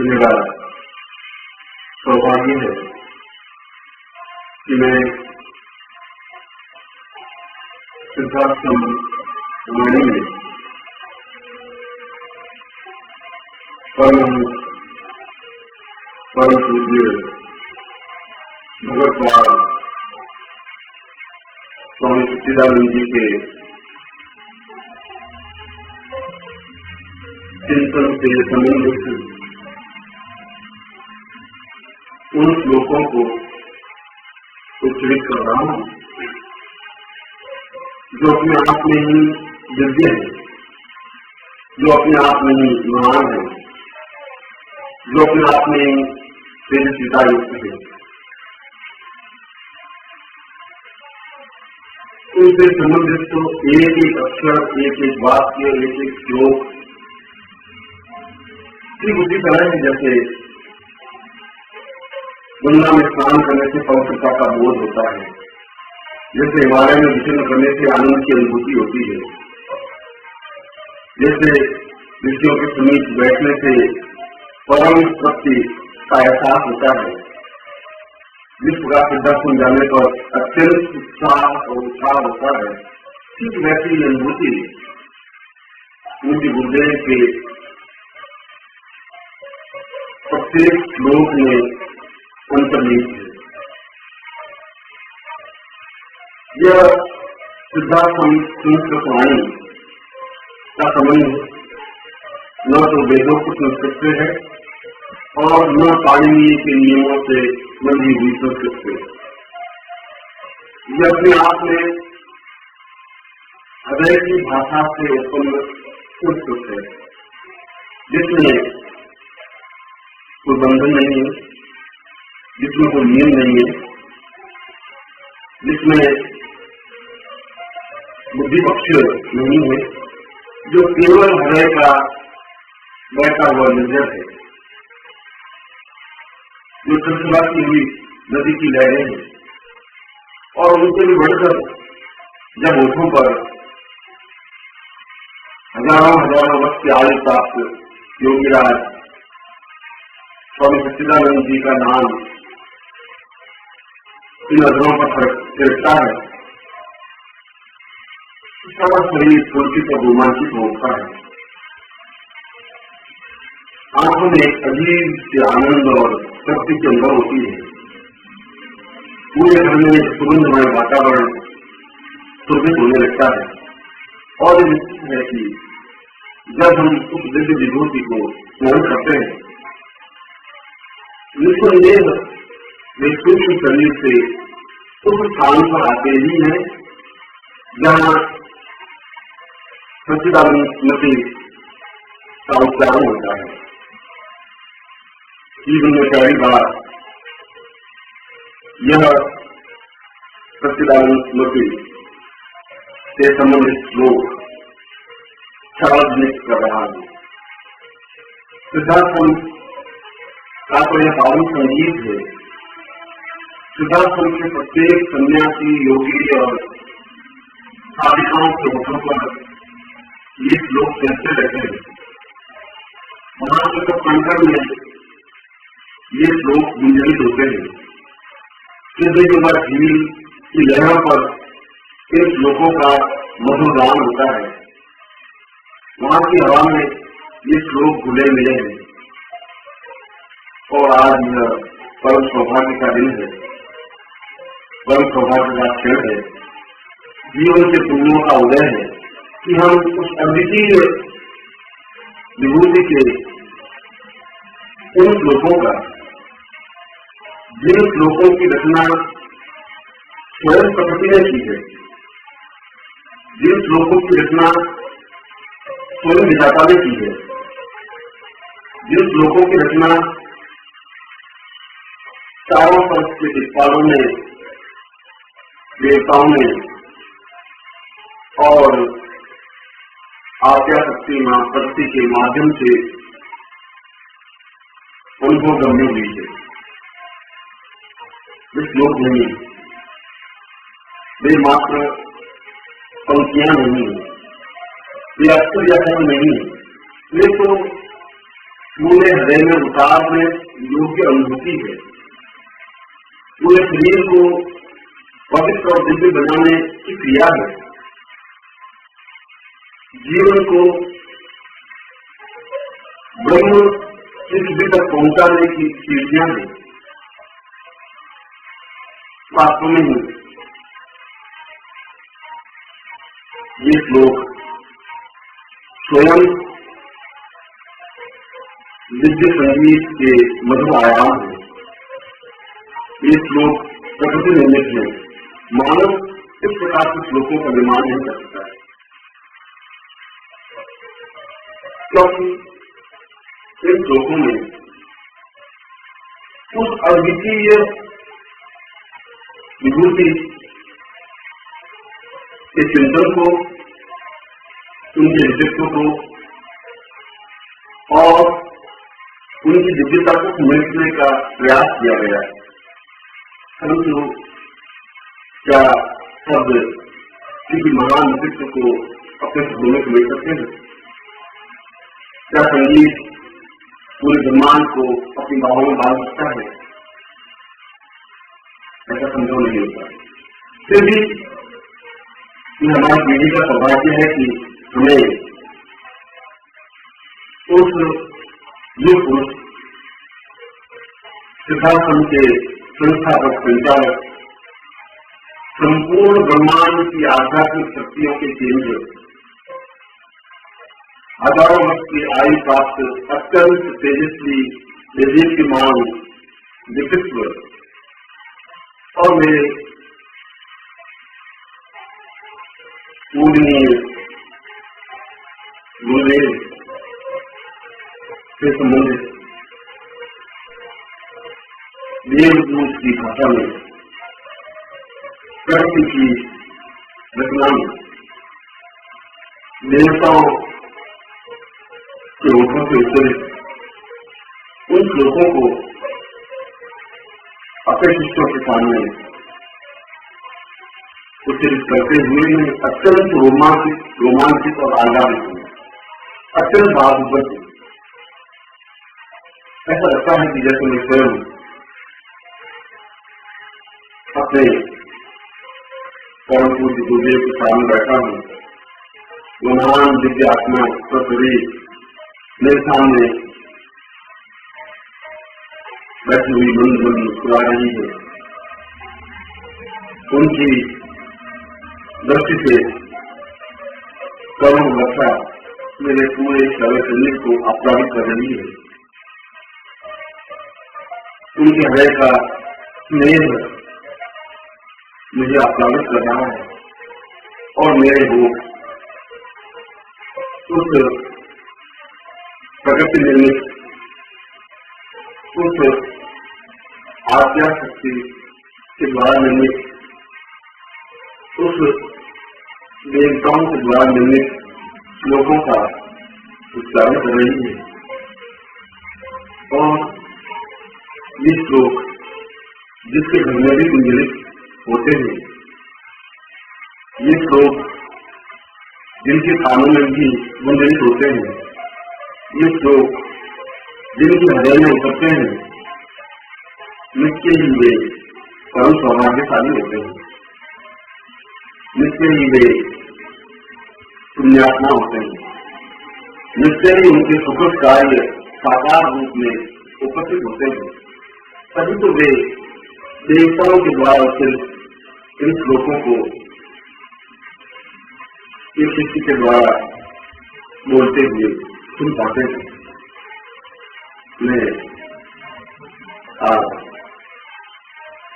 मेरा सौभाग्य है कि मैं सिद्धाश्रम वाणी में परम पूज्य भगवत स्वामी सच्चिदानंद जी के चिंतन से संबंधित उन श्लोकों को उच्चरित कर रहा हूं जो अपने आप में ही दिव्य है, जो अपने आप में ही महान है, जो अपने आप में ही तेजस्विता युक्त है। उनसे संबंधित तो एक एक अक्षर, एक एक वाक्य, एक एक श्लोक ठीक उसी तरह है जैसे गंगा में स्नान करने से पवित्रता का बोध होता है, जैसे हिमालय में विचरण करने से आनंद की अनुभूति होती है, जैसे ऋषियों के समीप बैठने से परम शक्ति का एहसास होता है, जिस प्रकार से दर्शन जाने पर अत्यंत उत्साह और उत्साह होता है, ठीक वैसी अनुभूति मुझे गुरुदेव के प्रत्येक श्लोक में अंतर्निहित है। यह सिद्धार्थ संस्कृत वाणी का संबंध न तो वेदोक्त संस्कृत से है और न पाणिनीय के नियमों से बंधी हुई संस्कृत से। यह अपने आप में हृदय की भाषा से उत्पन्न संस्कृत है, जिसमें कोई बंधन नहीं है, जिसमें कोई नियम नहीं है, जिसमें बुद्धि पक्ष नहीं है, जो केवल हृदय का बैठा हुआ निर्जर है, जो चलचलाती हुई नदी की लहरें हैं। और उनसे भी बढ़कर जब होठों पर हजारों वर्ष की आयु प्राप्त योगीराज स्वामी सच्चिदानंद जी का नाम इन अधरों पर फिरता है, सारा शरीर पुलकित और रोमांचित होता है। आंखों में एक अजीब से आनंद और शक्ति की अनुभव होती है। पूरे घर में एक सुगंधमय वातावरण सुरभित होने लगता है और ये निश्चित है कि जब हम उस दिव्य विभूति को स्मरण करते हैं, निसंदेह वे सूक्ष्म शरीर से उस स्थान पर आते ही हैं जहाँ सच्चिदानंद स्मृति का उच्चारण होता है। जीवन में पहली बार यह सच्चिदानंद स्मृति से संबंधित श्लोक सार्वजनिक कर रहा है। सिद्धार्थ का तो यह पावन संगीत है। सिद्धार्थ के प्रत्येक सन्यासी, योगी और साधिकाओं के मुखों पर ये श्लोक कहते रहते हैं। वहां के तो कंकर में ये श्लोक गुंजरित होते हैं। सिद्धगंगा झील की लहरों पर इन श्लोकों का मधुर गान होता है। वहां की हवा में ये श्लोक घुले मिले हैं। और आज यह परम सौभाग्य का दिन है, परम सौभाग्य का क्षण है, जीवन के पुण्यों का उदय है कि हम उस अद्वितीय विभूति के उन श्लोकों का, जिन श्लोकों की रचना स्वयं प्रकृति ने की है, जिन श्लोकों की रचना स्वयं विधाता ने की है, जिन श्लोकों की रचना चारों तरफ के दिक्पालों ने, देवताओं ने और आज्ञा शक्ति मां प्रकृति के माध्यम से अनुभव गम्य हुई है। वे श्लोक नहीं, वे मात्र पंक्तियां नहीं, वे अक्षर या शब्द नहीं, वे तो पूरे हृदय में उतारने योग्य अनुभूति है। पूरे शरीर को पवित्र और दिव्य बनाने की क्रिया है। जीवन को ब्रह्म स्थिति तक पहुंचाने की सीढ़ियां हैं। वास्तव में ये श्लोक स्वयं दिव्य संगीत के मधुर आयाम है। ये श्लोक प्रकृति निर्मित है। मानव इस प्रकार के श्लोकों का निर्माण नहीं कर सकता है, क्योंकि इन श्लोकों में उस अद्वितीय विभूति के चिंतन को, उनके व्यक्तित्व को और उनकी दिव्यता को समझने का प्रयास किया गया है। परंतु क्या शब्द किसी महान व्यक्तित्व को अपने शब्दों में समझ सकते हैं? क्या संगीत पूरे ब्रह्मांड को अपनी बाहों में बांध सकता है? ऐसा संभव नहीं होता। फिर भी हमारी पीढ़ी का सौभाग्य है कि हमें उस युग पुरुष सिद्धार्थ के संस्थापक संचालक, संपूर्ण ब्रह्मांड की आध्यात्मिक शक्तियों के केंद्र, हजारों वर्ष की आयु प्राप्त अत्यंत तेजस्वी देदीप्यमान व्यक्तित्व और मेरे पूजनीय गुरुदेव से संबंधित देवदूत की भाषा में प्रकृति की रचना में देवताओं के रूपों से उत्तरित उन श्लोकों को अपने शिष्यों के सामने उच्चरित करते हुए मैं अत्यंत रोमांचित और आह्लादित हूँ, अत्यंत भावुक। ऐसा लगता है कि जैसे मैं स्वयं अपने परम पूज्य गुरुदेव के सामने बैठा हूँ। वो महान दिव्य आत्मा शरीर मेरे सामने बैठी हुई मंद मंद मुस्कुरा रही है। उनकी दृष्टि से करुण वर्षा मेरे पूरे शरीर को आप्लावित कर रही है। उनके हृदय का स्नेह मुझे आप्लावित कर रहा है और मेरे होठ उस प्रकृति निर्मित उस आज्ञा शक्ति के द्वारा निर्मित उस देवताओं के द्वारा निर्मित श्लोकों का उच्चारण कर रही है। और ये श्लोक जिसके घर में भी गुंजरित होते हैं, ये श्लोक जिनके कानों में भी गुंजरित होते हैं, ये श्लोक जिनके हृदय में उतरते हैं, निश्चय ही वे परम सौभाग्यशाली होते हैं, निश्चय ही वे पुण्यात्मा होते हैं, निश्चय ही उनके सुखद कार्य साकार रूप में उपस्थित होते हैं। तभी तो वे देवताओं के द्वारा सिर्फ इन श्लोकों को एक शिष्य के द्वारा बोलते हुए सुन पाते हैं। मैं आज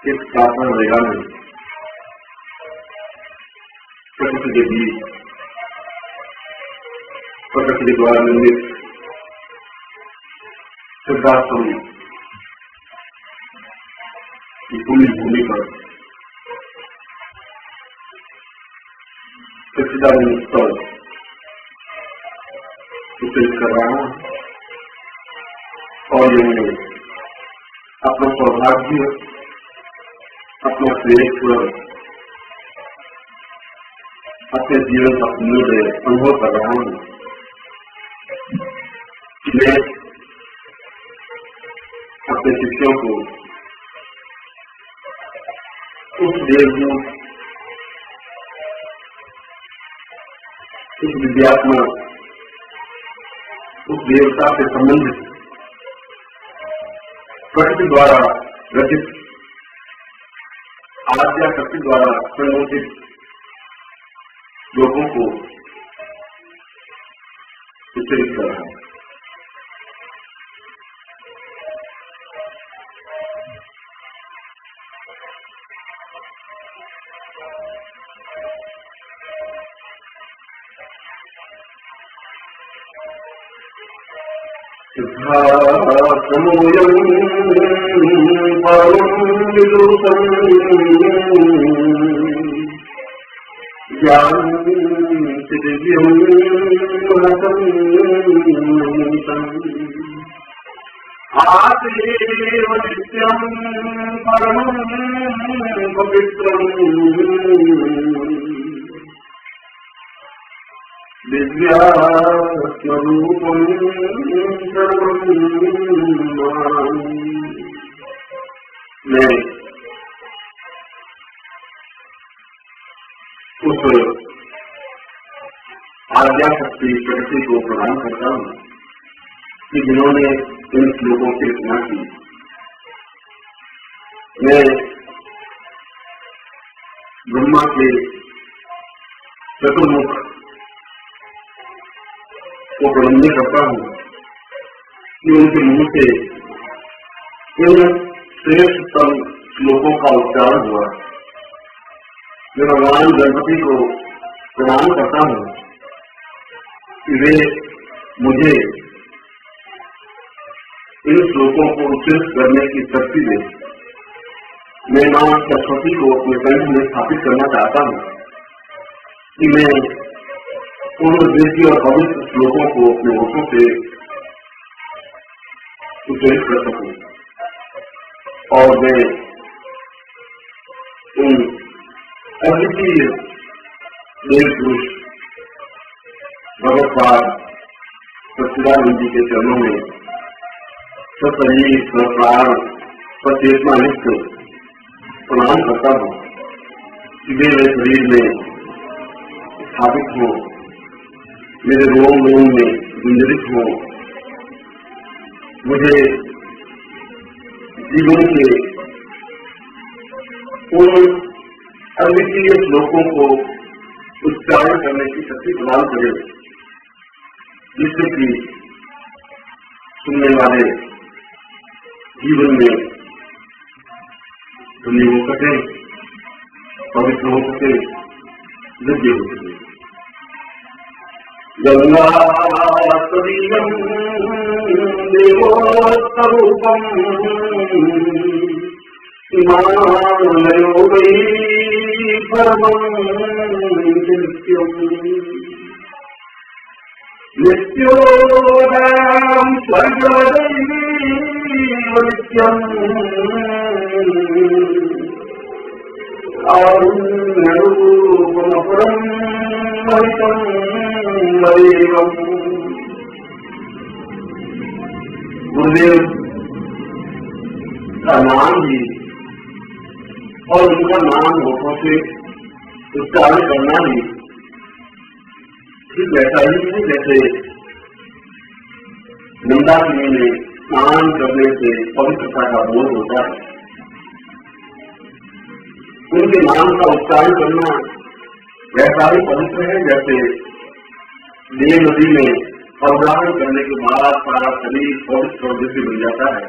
इस प्रार्थना रेगा में प्रकृति के बीच प्रकृति के द्वारा निर्मित सिद्धार्थम की पुण्य भूमि पर सच्चिदानंद स्तर उच्चरित कर रहा हूं और ये अपना सौभाग्य, अपना श्रेष्ठ, अपने जीवन का पुण्योदय अनुभव कर रहा हूं। मैं अपने शिष्यों को उस देवदूत, उस विद्यात्मक, उस देवता से संबंधित प्रकृति द्वारा रचित, आद्या शक्ति द्वारा संगठित लोगों को विचलित कर रहा है। समोयं परं विदुषं यान्ति दिव्यं महतं आत्मैव नित्यं परमं पवित्रं दिव्यात्मरूपं सर्वं मैं उस आज्ञा शक्ति प्रकृति को प्रदान करता हूँ कि जिन्होंने इन श्लोकों की रचना की। मैं ब्रह्मा के चतुर्मुख को प्रबंध करता हूँ कि उनके मुंह से इन श्रेष्ठतम श्लोकों का उच्चारण हुआ। मैं भगवान गणपति को प्रणाम करता हूँ कि वे मुझे इन श्लोकों को उच्चरित करने की शक्ति दें। मैं मां सरस्वती को अपने कंठ में स्थापित करना चाहता हूँ कि मैं उन दिव्य और पवित्र श्लोकों को अपने होठों से उच्चरित कर सकूं और मैं उन अद्वितीय देव पुरुष भगवत्पाद सच्चिदानंद जी के चरणों में सशरीर सप्राण सचेतना निष्ठ प्रणाम करता हूँ कि वे मेरे शरीर में स्थापित हो, मेरे रोम रोम में गुंजरित हो, मुझे जीवन के उन अद्वितीय श्लोकों को उच्चारण करने की शक्ति प्रदान करे, जिससे कि सुनने वाले जीवन में धन्य हो सके, पवित्र हो सके, दिव्य हो सके। गंगास्तरीयं देवोत्तरूपं हिमालयो वै परमं नित्यं नित्योऽयं स्वर्गदैव नित्यम् कारुण्यरूपमपरं महितं दैवम्। गुरुदेव का नाम ही और उनका नाम होठों से उच्चारण करना ही ठीक वैसा ही है जैसे मंदाकिनी में स्नान करने से पवित्रता का बोध होता है। उनके नाम का उच्चारण करना वैसा ही पवित्र है जैसे देव नदी में अवधारण करने के बाद सारा शरीर पवित्र और दिव्य बन जाता है।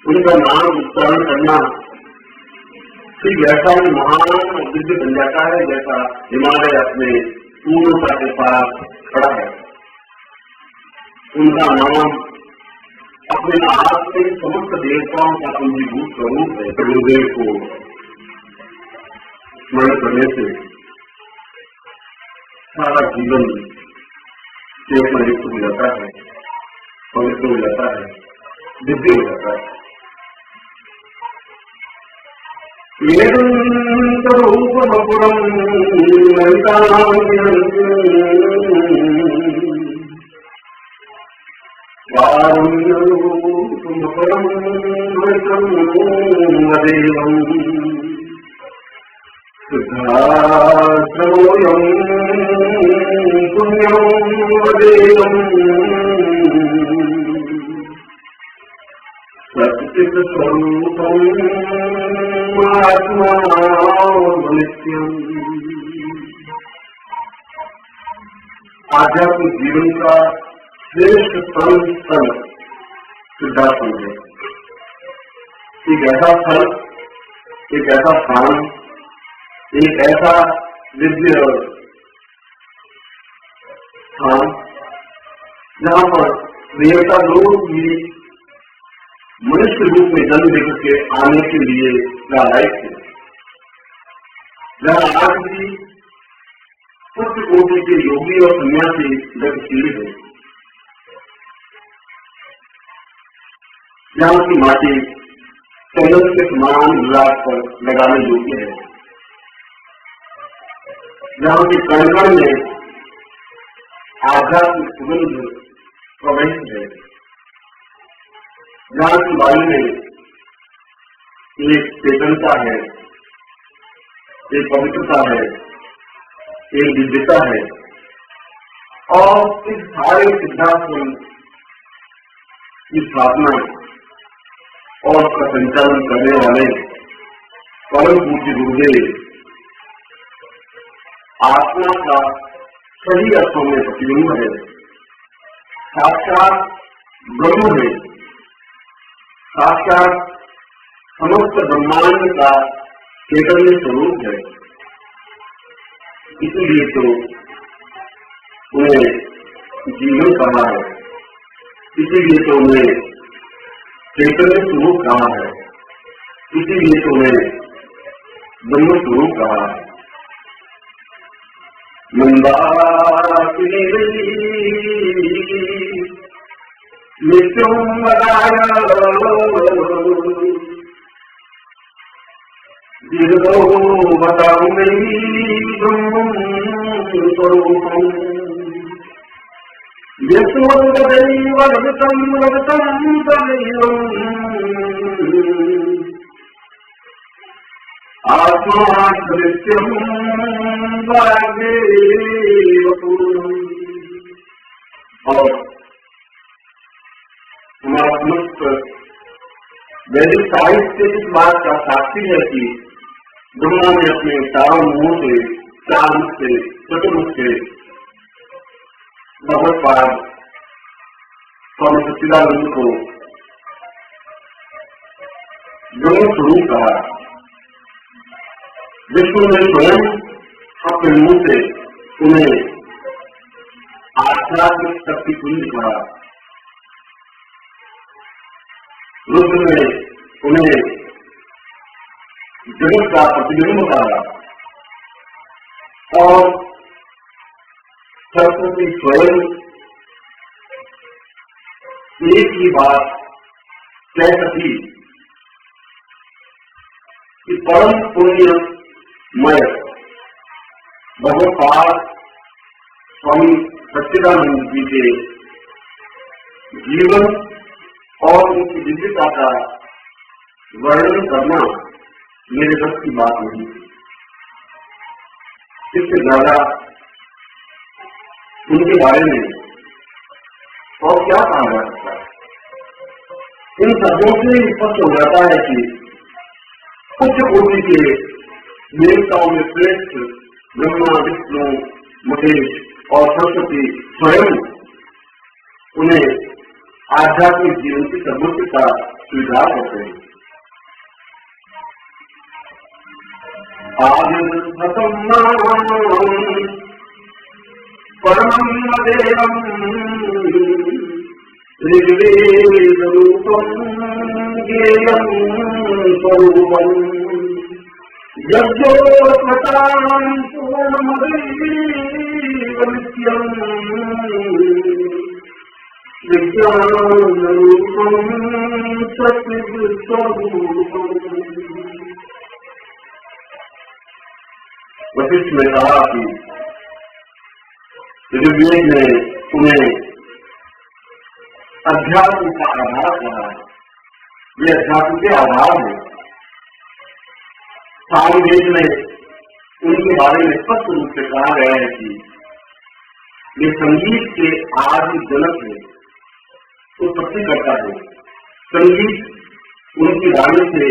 उनका नाम उच्चारण करना ठीक वैसा ही महान और दिव्य बन जाता है जैसा हिमालय अपने पूर्णता के पास खड़ा है। उनका नाम अपने आप से समस्त देवताओं का पंजीभूत स्वरूप है। गुरुदेव को स्मरण करने से सारा जीवन चेतनायुक्त हो जाता है, पवित्र हो जाता है, दिव्य हो जाता है। निरन्तरूपमपुरं कारुण्यरूपं अमृतम् वदेवम् सिद्धाश्रमोऽयम् पुण्यम् वदेवम् सच्चित्स्वरूपम् आत्मा नित्यम्। आध्यात्मिक जीवन का श्रेष्ठ स्थल सिद्धाश्रम है। एक ऐसा स्थल, एक ऐसा स्थान, एक ऐसा दिव्य स्थान जहाँ पर देवता लोग भी मनुष्य रूप में जन्म लेकर के आने के लिए लायक थे। जहाँ आज भी उच्च कोटि के योगी और सन्यासी गतिशील है। जहाँ की माटी चंदन के समान विराट पर लगाने योग्य है। जहाँ के कण में आध्यात्मिक सुगंध प्रवहित है। जहाँ की वायु में एक चेतनता है, एक पवित्रता है, एक दिव्यता है। और इस सारे सिद्धाश्रम की स्थापना और उसका संचालन करने वाले परम पूज्य गुरुदेव आत्मा का सही अर्थों में प्रतिबिंब है, साक्षात ब्रह्म है, साक्षात समस्त ब्रह्मांड का चैतन्य स्वरूप है। इसलिए तो उन्हें जीवन कहा है, इसीलिए तो उन्हें चैतन्य स्वरूप कहा है, इसीलिए तो उन्हें ब्रह्म स्वरूप कहा है। मंदाकिनी नित्यं वदाय दीर्घो वदामि ब्रह्मं स्वरूपम् यस्मद्वदैव वदतं तदैवम् आत्मा नित्यं वाग्देव पूर्णम्। और हमारा समस्त वैदिक साहित्य इस बात का साक्षी है कि ब्रह्मा ने अपने चारों मुंह से, चार मुख से, चतुर्मुख से भगवत्पाद स्वामी सच्चिदानंद को ब्रह्म स्वरूप कहा। विष्णु ने स्वयं अपने मुंह से उन्हें आध्यात्मिक शक्ति कुंज कहा। रुद्र ने उन्हें जगत का प्रतिबिंब कहा। और सरस्वती स्वयं एक ही बात कह सकी कि परम पुण्यमय भगवत्पाद स्वामी सच्चिदानंद जी के जीवन और उनकी दिव्यता का वर्णन करना मेरे बस की बात नहीं। इससे ज्यादा उनके बारे में और क्या कहा जा सकता है। इन शब्दों से स्पष्ट हो जाता है कि उच्च कोटि के देवताओं में श्रेष्ठ ब्रह्मा, विष्णु, महेश और सरस्वती स्वयं उन्हें आध्यात्मिक जीवन की सर्वोच्च का स्वीकार करते हैं। आदिर्भतम परमं देवम् ऋग्वेद रूपं ज्ञेयं स्वरूपम् यज्ञोपतां पूर्णमदैव नित्यम् विज्ञानरूपं सच्चित्स्वरूपम्। वशिष्ठ ने कहा कि ऋग्वेद ने उन्हें अध्यात्म का आधार कहा है, वे अध्यात्म के आधार हैं। सामवेद में उनके बारे में स्पष्ट रूप से कहा गया है कि ये संगीत के आदि जनक है, उत्पत्ति करता है। संगीत उनकी वाणी से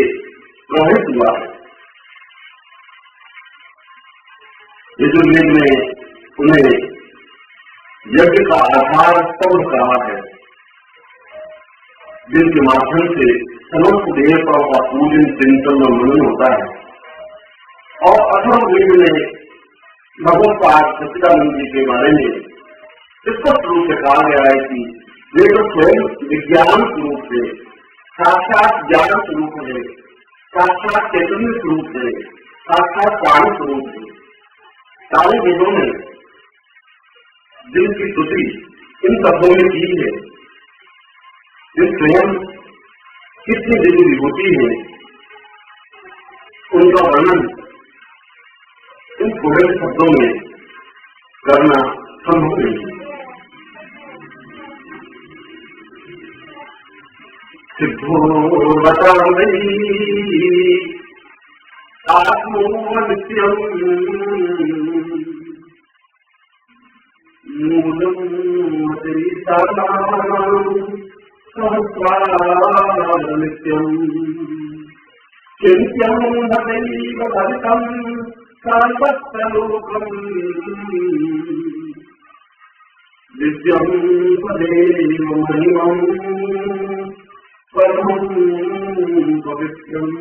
प्रभावित हुआ है। यजुर्वेद में उन्हें यज्ञ का आधार स्तंभ कहा है, जिनके माध्यम से समस्त देवताओं का पूजन, चिंतन और मनन होता है। और अथर्ववेद में भगवत पाद सच्चिदानंद जी के बारे में स्पष्ट रूप से कहा गया है कि वे तो स्वयं विज्ञान स्वरूप से, साक्षात ज्ञान स्वरूप है, साक्षात चैतन्य स्वरूप है, साक्षात प्राण स्वरूप है। सारे वेदों में जिनकी स्तुति इन शब्दों में की है, वे स्वयं कितनी दिव्य विभूति है, उनका वर्णन इन थोड़े शब्दों में करना संभव नहीं है। सिद्धो बतामि आत्मो नित्यम् मूलम् मतिरितानाम् सहस्रार नित्यम् चिन्त्यम् भवैव भवितम् सर्वत्रलोकम् दिव्यम् पदेव महिमम् परमम् पवित्रम्।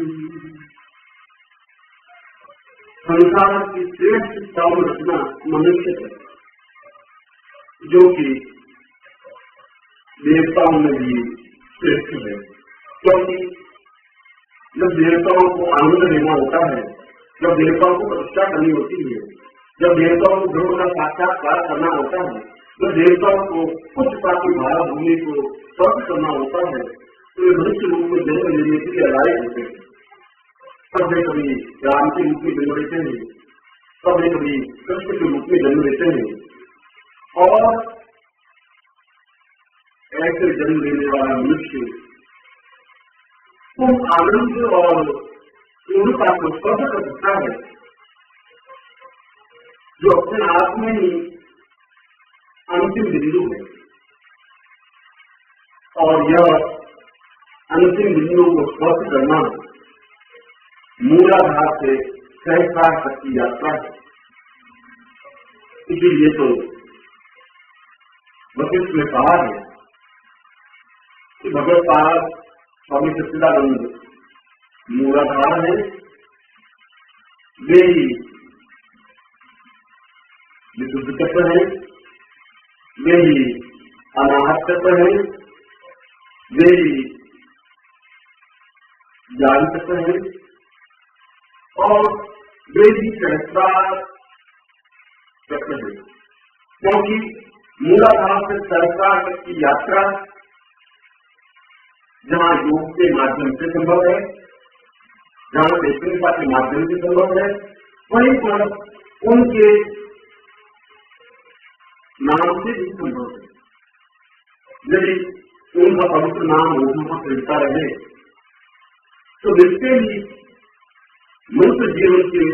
संसार की श्रेष्ठ संरचना मनुष्य है, जो कि देवताओं में भी श्रेष्ठ है। क्योंकि जब देवताओं को आनंद लेना होता है, जब देवताओं को प्रतिष्ठा करनी होती है, जब देवताओं को ब्रह्म का साक्षात्कार करना होता है, जब देवताओं को उच्चता की भारा भूमि को स्पर्श करना होता है, तो वे मनुष्य रूप में जन्म लेने के लिए अलायक होते हैं। तब वे कभी राम के रूप में जन्म लेते हैं, तब वे कभी कृष्ण के रूप में जन्म लेते हैं। और ऐसे जन्म लेने वाला मनुष्य उन आनंद और पूर्णता को स्पर्श कर सकता है, जो अपने आप में ही अंतिम बिंदु है। और यह अंतिम बिंदु को स्पर्श करना मूलाधार से सहस्रार तक की यात्रा है। इसीलिए तो वशिष्ठ ने कहा है कि भगवत पाद स्वामी सच्चिदानंद मूलाधार है, वे ही विशुद्ध तत्व है, वे ही अनाहत तत्व है, वे ही ज्ञान तत्व है, और वे ही सहस्रार तत्व है। क्योंकि मूलाधार से सहस्रार तक की यात्रा जहाँ योग के माध्यम से संभव है, जहाँ चैतन्यता के माध्यम से संभव है, वहीं पर उनके नाम से भी संभव है। यदि उनका पवित्र नाम लोगों को चलता रहे तो देखते ही मनुष्य जीवन के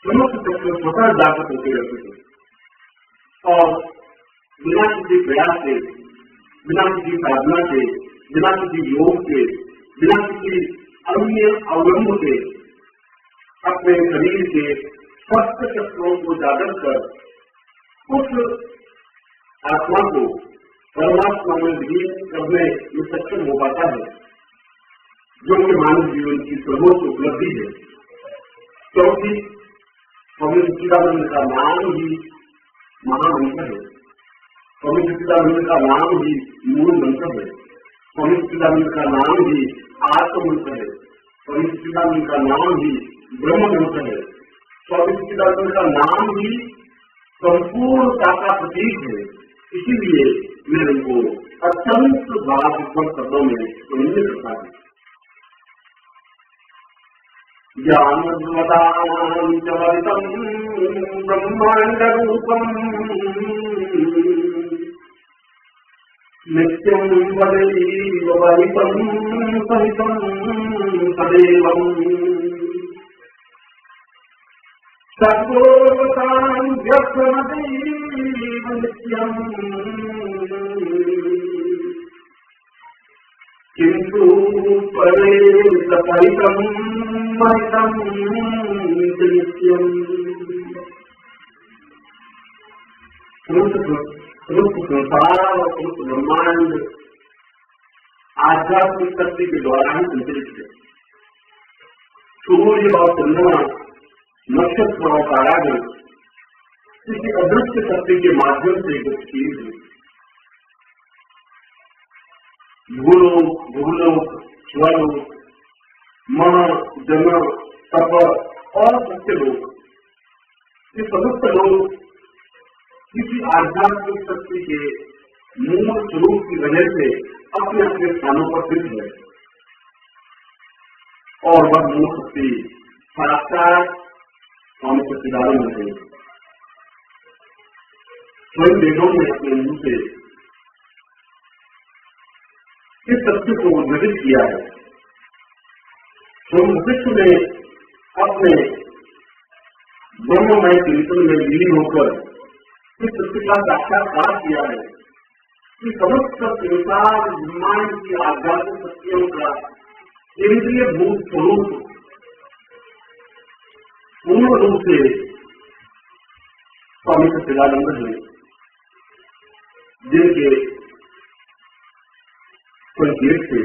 समस्त तत्व स्वतः जागृत होते रहते थे और बिना किसी प्रयास से, बिना किसी साधना के, बिना किसी योग के, बिना किसी अन्य अवलंब के अपने शरीर के स्वस्थ तत्वों को जागृत कर उस आत्मा को परमात्मा में विलीन करने में सक्षम हो पाता है, जो कि मानव जीवन की सर्वोच्च उपलब्धि है। क्योंकि स्वामी सच्चिदानंद का नाम ही महामंत्र है, स्वामी सच्चिदानंद का नाम ही मूल मंत्र है, स्वामी सच्चिदानंद का नाम ही आत्म मंत्र है, स्वामी सच्चिदानंद का नाम ही ब्रह्म मंत्र है, स्वामी सच्चिदानंद का नाम ही संपूर्णता का प्रतीक है। इसीलिए मैं उनको अत्यंत भावपूर्ण शब्दों में वर्णन करता हूँ। ज्ञानवदानं च वरितं ब्रह्माण्ड रूपम् नित्यं वदैव वरितं सहितं सदैवम् सर्वोपतां व्यर्थमदैव नित्यम् किन्तु परे सपरितं महितं नित्यम्। समस्त संसार और समस्त ब्रह्मांड आध्यात्मिक शक्ति के द्वारा ही संचलित है। सूर्य और चंद्रमा, नक्षत्र और तारागण किसी अदृश्य शक्ति के माध्यम से गतिशील है। भूलोक, भूलोक, स्वलोक, मह, जन, तप और सत्यलोक, ये समस्त लोग किसी आध्यात्मिक शक्ति के मूल स्वरूप की वजह से अपने अपने स्थानों पर स्थित है और वह मूल शक्ति साक्षात स्वामी सच्चिदानंद है। स्वयं वेदों ने अपने मुंह से इस सत्य को उद्घाटित किया है। स्वयं विश्व ने अपने ब्रह्ममय चिंतन में लीन होकर इस सत्य का साक्षात्कार किया है कि समस्त संसार ब्रह्मांड की आध्यात्मिक शक्तियों का केंद्रीय भूत स्वरूप पूर्ण रूप से स्वामी सच्चिदानंद है, जिनके संकेत से,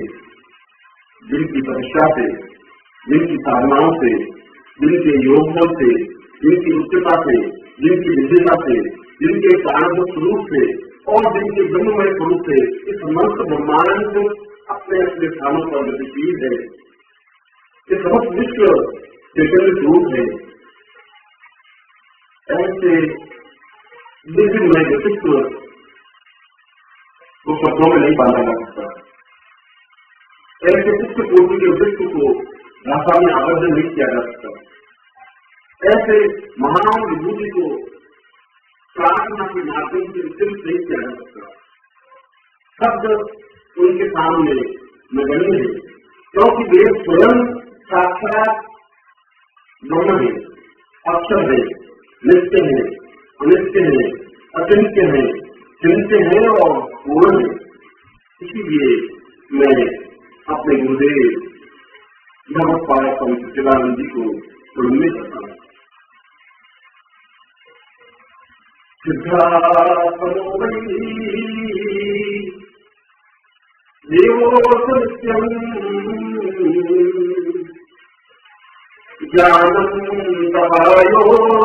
जिनकी तपस्या से, जिनकी साधनाओं से, जिनके योगों से, जिनकी उच्चता से, जिनकी विद्यता से, जिनके प्राणभूत स्वरूप से और जिनके ब्रह्ममय स्वरूप से इस समस्त ब्रह्मांड अपने अपने स्थानों पर गतिशील है। ये समस्त विश्व चैतन्य स्वरूप है। ऐसे दिव्यमय व्यक्तित्व को शब्दों में नहीं बांधा जा सकता। ऐसे उच्च कोटि के विश्व को भाषा में आबद्ध नहीं किया जा सकता। ऐसे महान विभूति को प्रार्थना के माध्यम से विचलित नहीं किया जा सकता। शब्द उनके सामने नगण्य है, क्योंकि वे स्वयं साक्षात ब्रह्म है, अक्षर है, नित्य है, अनित्य है, अचिंत्य है, चिंत्य है और पूर्ण है। इसीलिए मैं अपने गुरुदेव नमस्कार स्वामी सच्चिदानंद जी को प्रणाम करता हूँ। सिद्धार्थो वै देवो सत्यम् ज्ञानं तपयोगपरं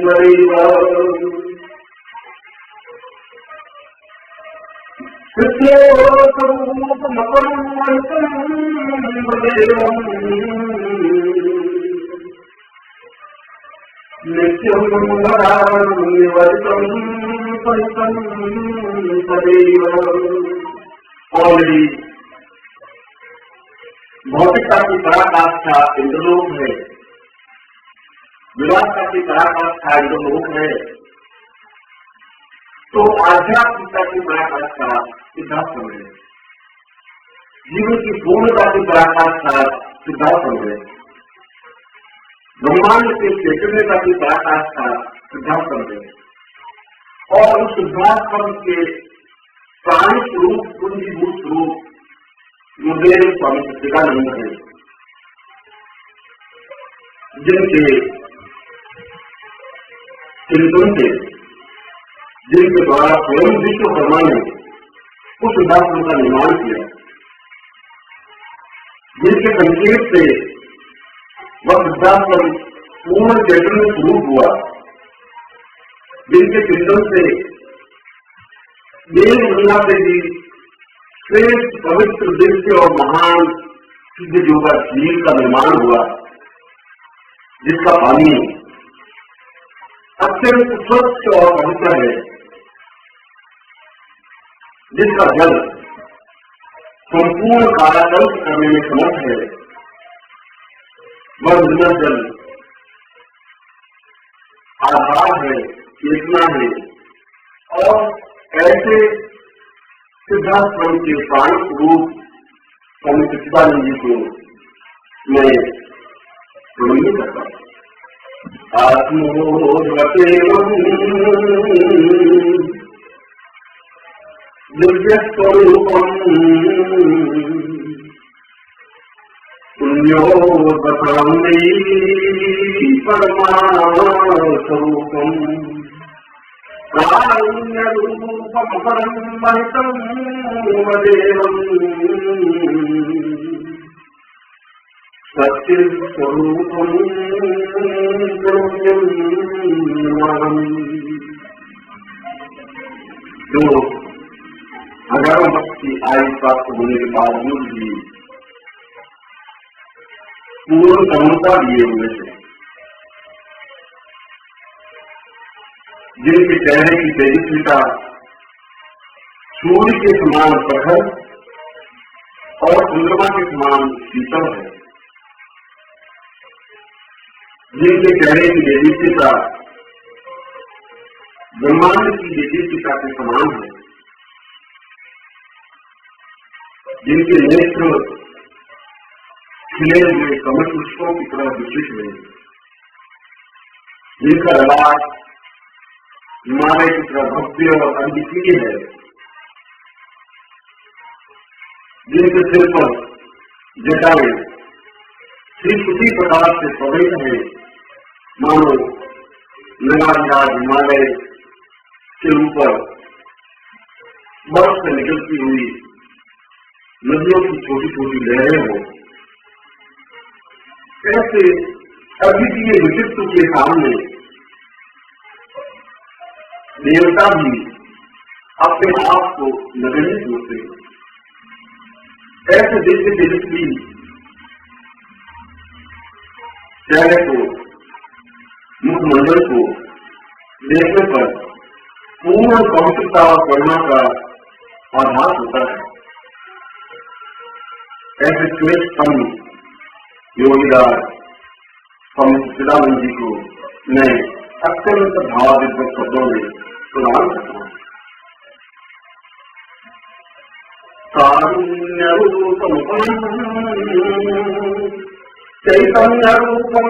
वैव सत्योस्वरूपमपरं नित्यं निवर्तं सहितं सदैव। ऑलरेडी भौतिकता की पराकाष्ठा इंद्रलोक है, विलासता की पराकाष्ठा इंद्रलोक है, तो आध्यात्मिकता की पराकाष्ठा सिद्धार्थम है। जीवन की पूर्णता की पराकाष्ठा सिद्धार्थम है। ब्रह्मांड के चैतन्यता की पराकाष्ठा सिद्धार्थम है और उस सिद्धार्थम के प्राणी स्वरूप, पूंजीभूत स्वरूप गुरुदेव स्वामी सच्चिदानंद है, जिनके चिंतन से, जिनके द्वारा स्वयं विश्वकर्मा ने उस सिद्धार्थम का निर्माण किया, जिनके संकेत से वह सिद्धार्थम पूर्ण चैतन्य स्वरूप हुआ, जिनके चिंतन से देव गंगा से भी श्रेष्ठ पवित्र दिव्य और महान सिद्ध योगा झील का निर्माण हुआ, जिसका पानी अत्यंत स्वच्छ और पवित्र है, जिसका जल संपूर्ण कायाकल्प करने में समर्थ है। वह निर्मल जल आधार है, चेतना है और ऐसे सिद्धार्थ स्वरूप के प्राणिक रूप स्वामी सच्चिदानंद जी को मैं प्रबंधित करता हूँ। आत्मोदवतेवं दिव्यस्वरूपम् पुण्योदतां वै परमास्वरूपम् कारुण्यरूपमपरं महितं देवम् सच्चित्स्वरूपम् जो हजारों वर्ष की आयु प्राप्त होने के बावजूद भी पूर्ण तरुणता लिए हुए थे, जिनके चेहरे की तेजस्विता सूर्य के समान प्रखर और चंद्रमा के समान शीतल है, जिनके चेहरे की तेजस्विता ब्रह्मांड की तेजस्विता के समान है, जिनके नेत्र खिले हुए कमल पुष्पों की तरह विकसित हुए, जिनका ललाट हिमालय की तरह भव्य और अद्वितीय है, जिनके सिर पर जटाएं ठीक उसी प्रकार से पवित्र है मानो नगारियाज हिमालय के ऊपर बर्फ से निकलती हुई नदियों की छोटी छोटी लहरें हो। ऐसे अद्वितीय व्यक्तित्व के सामने देवता भी अपने आप को नगण्य समझते हैं। ऐसे दिव्य तेजस्वी चेहरे को, मुखमंडल को देखने पर पूर्ण पवित्रता और करुणा का आभास होता है। ऐसे श्रेष्ठतम योगीदार स्वामी सच्चिदानंद जी को मैं अत्यंत भावाविद्वत शब्दों में प्रदान करता हूँ। कारुण्य रूपम चैतन्य रूपम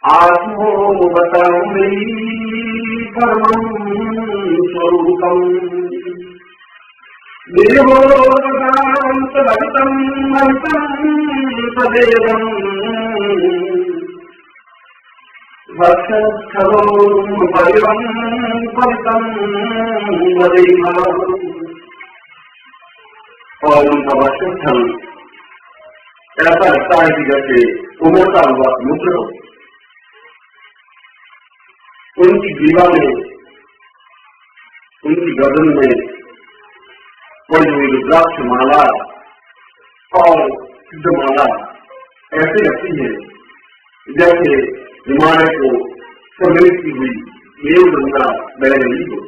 आत्मोदतां वै परमं स्वरूपम् देवोदतां महितं तदेवम् वक्षस्थलों परिवं परितं वदेम। और उनका वक्षस्थल ऐसा लगता है कि जैसे उमड़ता हुआ समुद्र हो। उनकी जीवा में, उनकी गर्दन में पड़ी हुई रुद्राक्ष माला और सिद्धमाला ऐसे लगती है जैसे हिमालय को सम्मिलित हुई देव गंगा बह रही हो।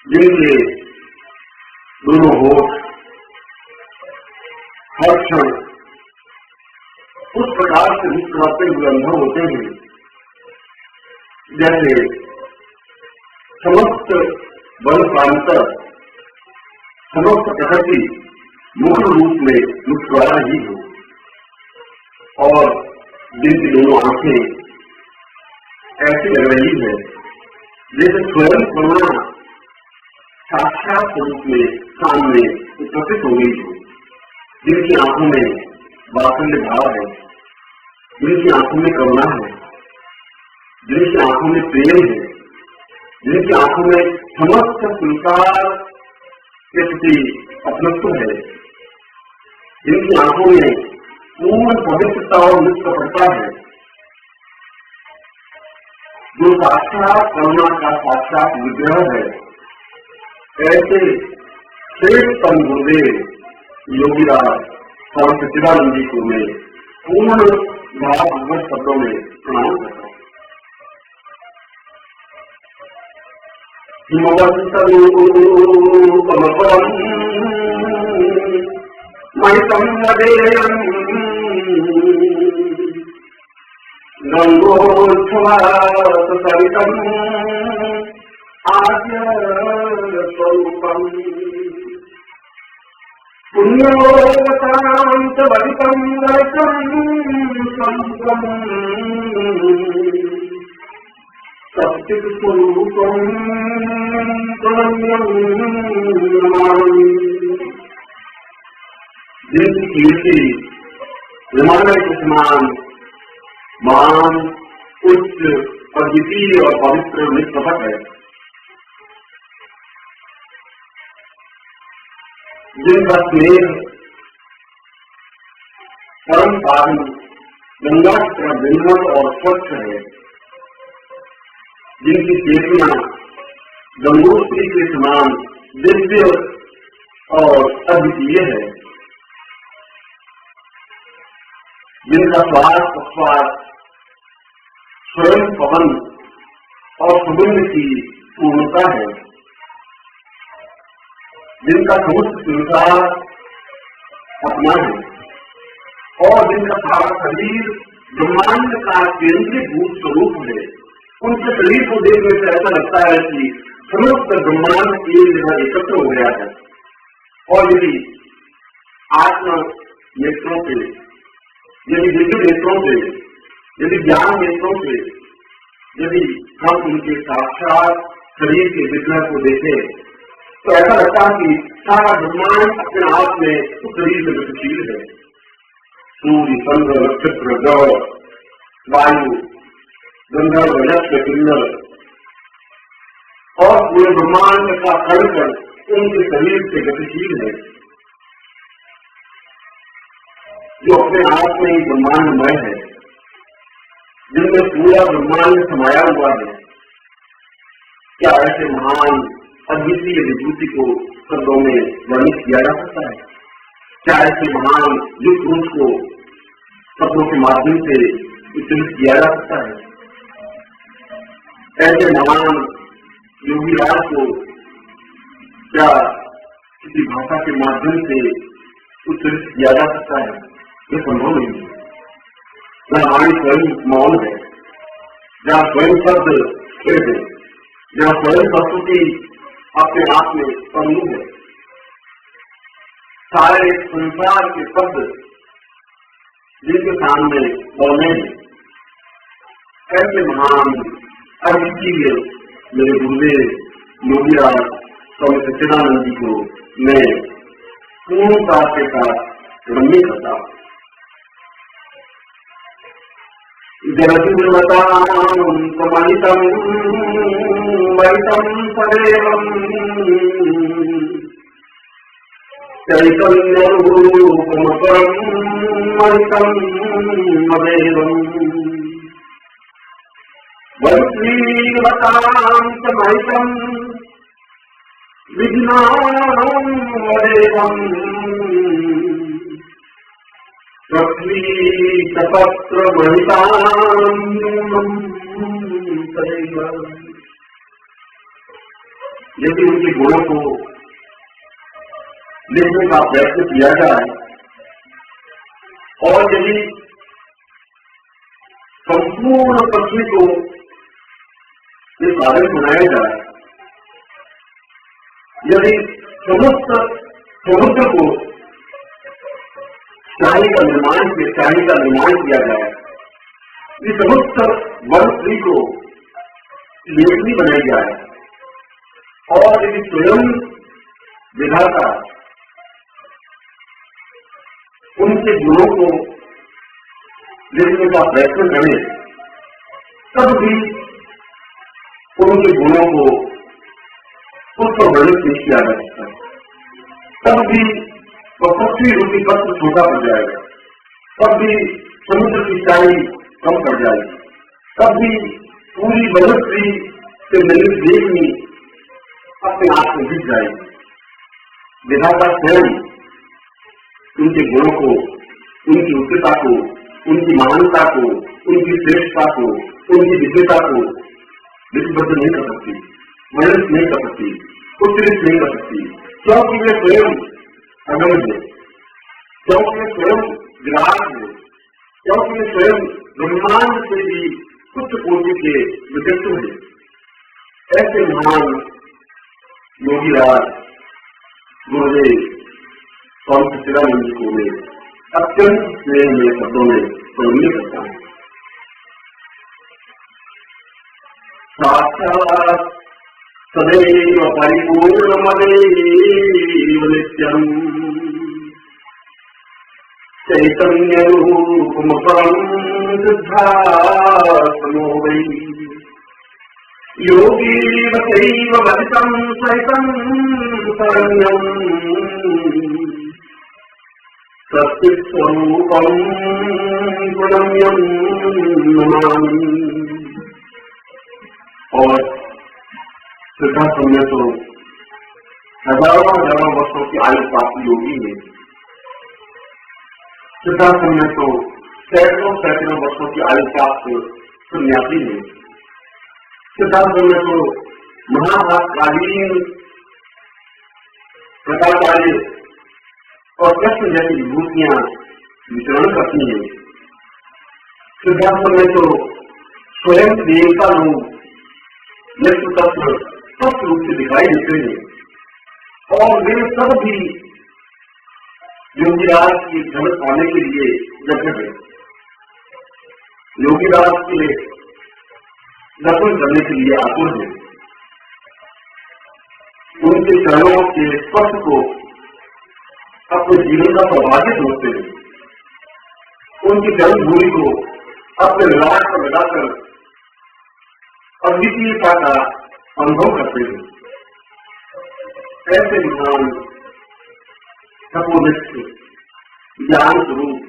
जिनके दोनों होठ हर क्षण उस प्रकार से मुस्कुराते हुए अनुभव होते हैं जैसे समस्त वन प्रांतर, समस्त प्रकृति मुख्य रूप में मुस्कुरा रही हो और जिनकी दोनों आंखें ऐसी लग रही है जैसे स्वयं करुणा साक्षात रूप में सामने उपस्थित हो गई हो। जिनकी आंखों में वात्सल्य भाव है, जिनकी आंखों में करुणा है, जिनकी आंखों में प्रेम है, जिनकी आंखों में समस्त संसार के प्रति अपनत्व है, जिनकी आंखों में पूर्ण पवित्रता और निष्कपटता है, जो साक्षात करुणा का साक्षात विग्रह है, ऐसे श्रेष्ठतम गुरुदेव योगीराज स्वामी सच्चिदानंद जी को मैं पूर्ण भावपूर्वक शब्दों में प्रणाम करता हूँ। हिमवन्तरूपमपरं महितं वदेयम् गंगोत्सवासरितम् आद्य स्वरूपम् पुण्योपतान्तवलितं रसं संगम् सच्चित्स्वरूपं प्रणम्यं नमामि। जिनकी कीर्ति हिमालय के समान महान, उच्च, अद्वितीय और पवित्र निष्कपट है, जिनका स्नेह परम पावन गंगा की तरह निर्मल और स्वच्छ है, जिनकी चेतना गंगोत्री के समान दिव्य और अद्वितीय है, जिनका श्वास प्रश्वास स्वयं पवन और सुगंध की पूर्णता है, जिनका समस्त संसार अपना है और जिनका सारा शरीर ब्रह्मांड का केंद्रीभूत स्वरूप है। उनके शरीर को देखने से ऐसा लगता है कि समस्त ब्रह्मांड एक जगह एकत्र हो गया है। और यदि आत्म नेत्रों से, यदि दिव्य नेत्रों से, यदि ज्ञान नेत्रों से यदि हम उनके साक्षात शरीर के विग्रह को देखें तो ऐसा लगता है कि सारा ब्रह्मांड अपने आप में उस शरीर में गतिशील है। सूर्य, चंद्र, नक्षत्र, ग्रह, वायु, गंधर्व, यक्ष, किन्नर और पूरे ब्रह्मांड का कण कण उनके शरीर से गतिशील है, जो अपने आप में ही ब्रह्मांडमय है, जिनमें पूरा ब्रह्मांड समाया हुआ है। क्या ऐसे महान अद्वितीय विभूति को शब्दों में वर्णित किया जा सकता है? क्या ऐसे महान युग पुरुष को शब्दों के माध्यम से चित्रित किया जा सकता है? ऐसे महान योगी राज को क्या किसी भाषा के माध्यम से चित्रित किया जा सकता है? यह संभव नहीं है। जहाँ वाणी स्वयं मौन है, जहाँ स्वयं शब्द स्थिर है, जहाँ स्वयं प्रस्तुति अपने आप में समूह है, सारे संसार के शब्द जिनके सामने बोले हैं, ऐसे महान अद्वितीय मेरे गुरुदेव योगीराज स्वामी सच्चिदानंद जी को मैं पूर्णता के साथ नमन करता हूँ। जलधिर्मतां प्रमाणितं वैतं सदैवं चैतन्यरूपमपरं महितं मदेवम् वैश्रीवतां च महितं विघ्नानां मदेवम् पृथ्वी तपत्र यदि उनके गुणों को लिखने का प्रयत्न किया जाए और यदि संपूर्ण पृथ्वी को ये साधन बनाया जाए, यदि समस्त समुद्र को शाही का निर्माण किया जाए, इस समस्त वनस्पति को लेखनी बनाई जाए और यदि स्वयं विधाता उनके गुणों को लिखने का प्रयत्न करे, तब भी उनके गुणों को पुष्प वर्णित नहीं किया जा सकता। तब भी वह पृथ्वी रूपी पत्र छोटा पड़ जाएगा, तब भी समुद्र की ऊंचाई कम पड़ जाएगी, तब भी पूरी वनस्पति से मिली देखनी अपने आप में गिर जाएगी। विधाता स्वयं उनके गुणों को, उनकी उच्चता को, उनकी महानता को, उनकी श्रेष्ठता को, उनकी दिव्यता को लिपिबद्ध नहीं कर सकती, वर्णित नहीं कर सकती, उच्चरित नहीं कर सकती, क्योंकि वे स्वयं अगम है, क्योंकि वे स्वयं विराट है, क्योंकि स्वयं ब्रह्मांड से भी उच्च कोटि के व्यक्तित्व हैं। ऐसे महान योगीराज गुरुदेव स्वामी सच्चिदानंद जी को मैं अत्यंत स्नेह में शब्दों में प्रणाम करता हूँ। साक्षात् सदैव परिपूर्णमदैव नित्यम् चैतन्यरूपमपरम् सिद्धार्थमो वै योगीव चैव वदितं सहितं शरण्यम् सच्चित्स्वरूपम् प्रणम्यम् नमामि। और सिद्धार्थ में तो हजारों वर्षों की आयु प्राप्त योगी है। सिद्धार्थ में तो सैकड़ों वर्षों की आयु प्राप्त सन्यासी है। सिद्धार्थ में तो महाभारतकालीन प्रकाचार्य और कृष्ण जैसी विभूतियां विचरण करती हैं। सिद्धार्थ में तो स्वयं देवता लोग नित्य तत्व स्पष्ट रूप से दिखाई देते हैं और वे सब भी योगीराज की झलक पाने के लिए जगह है। योगीराज के दर्शन करने के लिए आतुर है। उनके चरणों के स्पर्श को अपने जीवन का सौभाग्य समझते हैं। उनकी जन्म भूमि को अपने विराट पर लगाकर अद्वितीयता का अनुभव करते हैं। ऐसे महान तपोनिष्ठ ज्ञान स्वरूप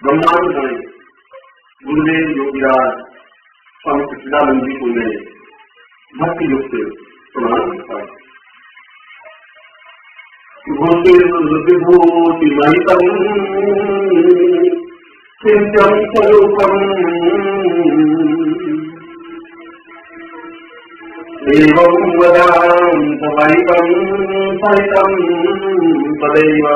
ब्रह्मांडमय गुरुदेव योगीराज स्वामी सच्चिदानंद जी को मैं भक्ति युक्त से प्रणाम करता हूँ। विभूतिमहितम् चिन्त्यं स्वरूपम् एवं वदान्तमहितं सहितं तदैव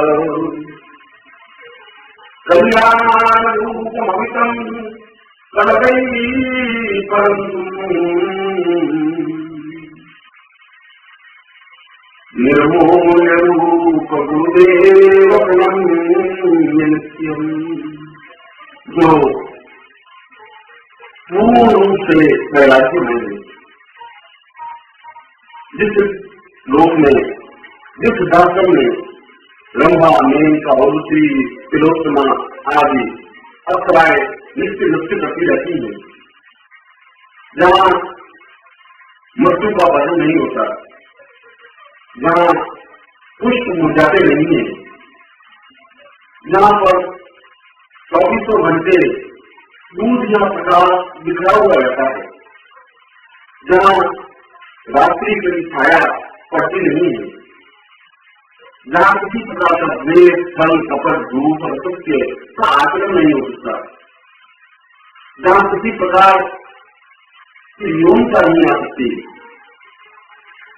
कल्याणरूपममितं कनकैः परन्तु निर्मूल्यरूप गुरुदेव प्रणम्य नित्यम्। जो पूर्ण रूप से वैराग्य में जिस लोक में जिस शासन में रंभा मेनका औषधि तिलोत्तमा आदि अप्राय नित्य नृत्य करती रहती है, जहाँ मृत्यु का भजन नहीं होता, जहाँ पुष्प मुरझाते नहीं है, जहाँ पर 24 घंटे दूध या प्रकाश बिखरा हुआ रहता है, जहाँ रात्रि की छाया पड़ती नहीं है, जहाँ किसी प्रकार का द्वेष, छल, कपट, झूठ और सत्य का आचरण नहीं हो सकता, जहाँ किसी प्रकार की न्यूनता नहीं आ सकती,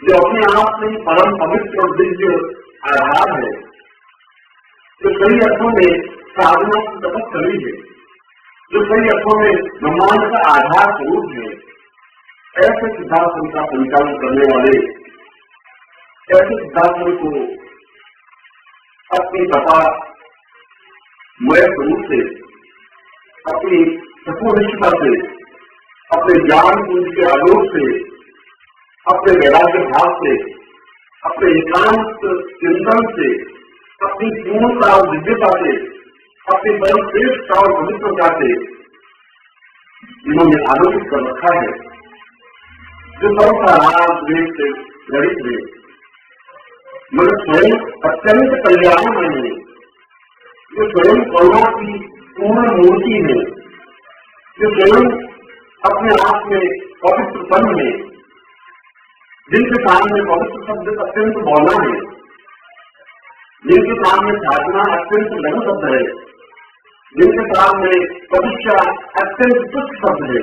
जो अपने आप में परम पवित्र और दिव्य आधार है, जो कई अर्थों में साधना की तपस करी है, जो कई अर्थों में ब्रह्मांड का आधार स्वरूप है, ऐसे सिद्धांत का संचालन करने वाले ऐसे सिद्धांतों को अपनी कथा मय स्वरूप से, अपनी तत्वनिष्ठता से, अपने ज्ञान पुंज के आलोक से, अपने वैराग्य भाव से, अपने एकांत चिंतन से, अपनी पूर्णता और दिव्यता से, अपनी परमश्रेष्ठता और पवित्रता से इन्होंने आलोकित कर रखा है, जो सबका राज द्वेष से लड़ित है, मगर स्वयं अत्यंत कल्याणमय है, जो स्वयं करुणा की पूर्ण मूर्ति है, जो स्वयं अपने आप में पवित्र तन है, जिनके सामने पवित्र शब्द अत्यंत बौना है, जिनके सामने साधना अत्यंत लघु शब्द है, जिनके सामने प्रतिष्ठा अत्यंत तुच्छ शब्द है,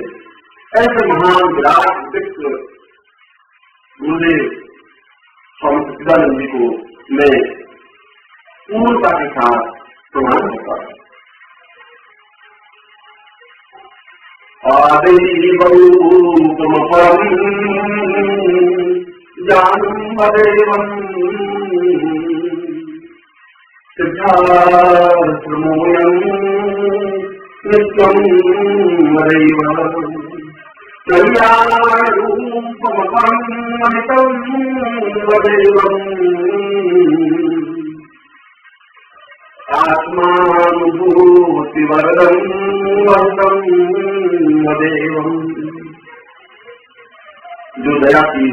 ऐसे महान विराट विश्व गुरुदेव स्वामी सच्चिदानंद जी को मैं पूर्णता के साथ प्रणाम करता हूँ। पादैवरूपमपरम् ज्ञानं वदेवम् सिद्धार्थमूलम् नित्यं वदैव कल्याणरूपमपरम् अमितं वदेवम् आत्मानुभूतिवरदं वरदं वदेवम्। जो दया की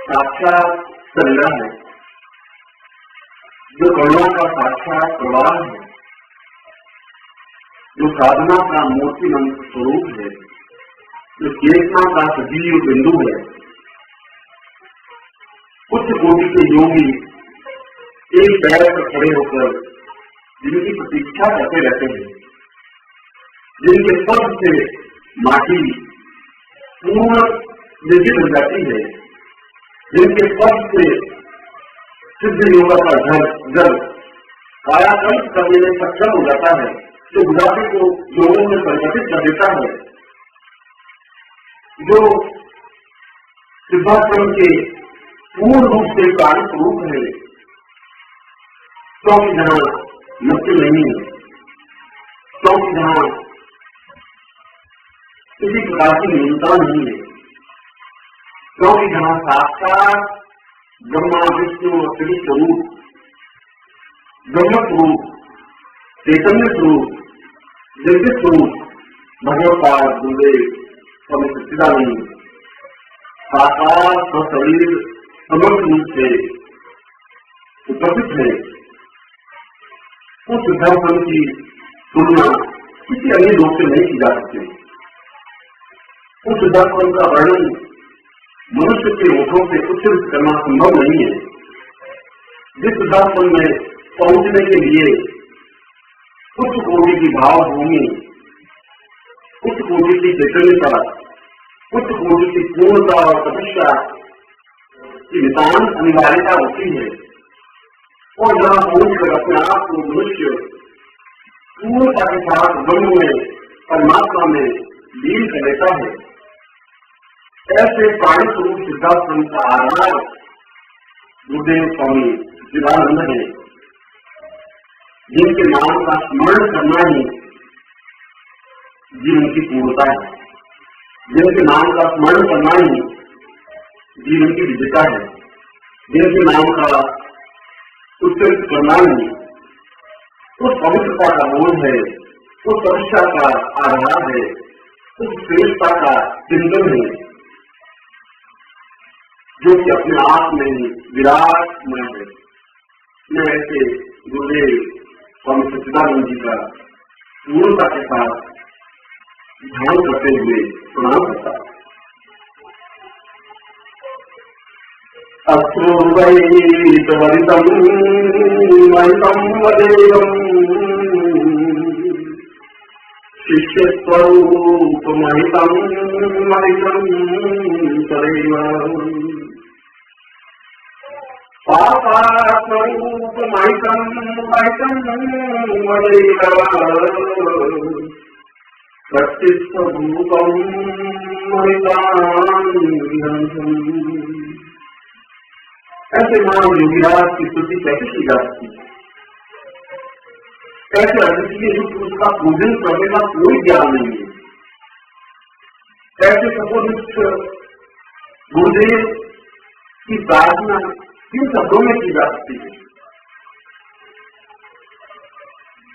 साक्षात संज्ञा है, जो करुणा का साक्षात प्रवाह है, जो साधना का मूर्तिमंत स्वरूप है, जो चेतना का सजीव बिंदु है, उच्च कोटि के योगी एक पैर पर खड़े होकर जिनकी प्रतीक्षा करते रहते हैं, जिनके पद से माटी पूर्ण निर्जित हो जाती है, जिनके पद से सिद्ध योगा का जल कायाकल्प करने में सक्षम हो जाता है, जो बुढ़ापे को योगों में परिवर्तित कर देता है, जो सिद्धाश्रम के पूर्ण रूप से कार्य स्वरूप है, क्योंकि जहाँ मृत्यु नहीं है, क्योंकि जहाँ किसी प्रकार की न्यूनता नहीं है, क्योंकि जहाँ साक्षात ब्रह्मा विष्णु और श्री स्वरूप, ब्रह्म स्वरूप, चैतन्य स्वरूप, दिव्य स्वरूप भगवत्पाद गुरुदेव स्वामी सच्चिदानंद साकार शरीर समग्र रूप से उपस्थित है, उस सिद्धांत की तुलना किसी अन्य लोक से नहीं की जा सकती। उस सिद्धांत का वर्णन मनुष्य के होठों से उच्चरित करना संभव नहीं है। जिस सिद्धांत में पहुंचने के लिए उच्च कोटि की भावभूमि, उच्च कोटि की चैतन्यता, उच्च कोटि की पूर्णता और तपस्या की नितांत अनिवार्यता होती है, और जहाँ पहुंचकर अपने आप को मनुष्य पूर्णता के साथ ब्रह्म में, परमात्मा में लीन कर लेता है, ऐसे प्राणी स्वरूप सिद्धाश्रम का आधार गुरुदेव स्वामी सच्चिदानंद है, जिनके नाम का स्मरण करना ही जीवन की पूर्णता है, जिनके नाम का स्मरण करना ही जीवन की विजेता है, जिनके नाम का उच्चरित करना ही उस पवित्रता का मूल है, उस तपस्या का आधार है, उस श्रेष्ठता का चिंतन है, जो कि अपने आप में ही विराटमय है। मैं ऐसे गुरुदेव स्वामी सच्चिदानंद जी का पूर्णता के साथ ध्यान करते हुए प्रणाम करता हूँ। अश्रुवैतवरितं महितं वदेवम् शिष्यस्वरूपमहितं महितं सदैव पापास्वरूपमहितं महितं वदेव शक्तिस्वरूपं महितां। ऐसे मानव योगीराज की स्तुति कैसे की जा सकती है? ऐसे अद्वितीय युक्त उसका पूजन करने का कोई ज्ञान नहीं है। ऐसे सपोनिष्ठ गुरुदेव की प्रार्थना किन शब्दों में की जा सकती है?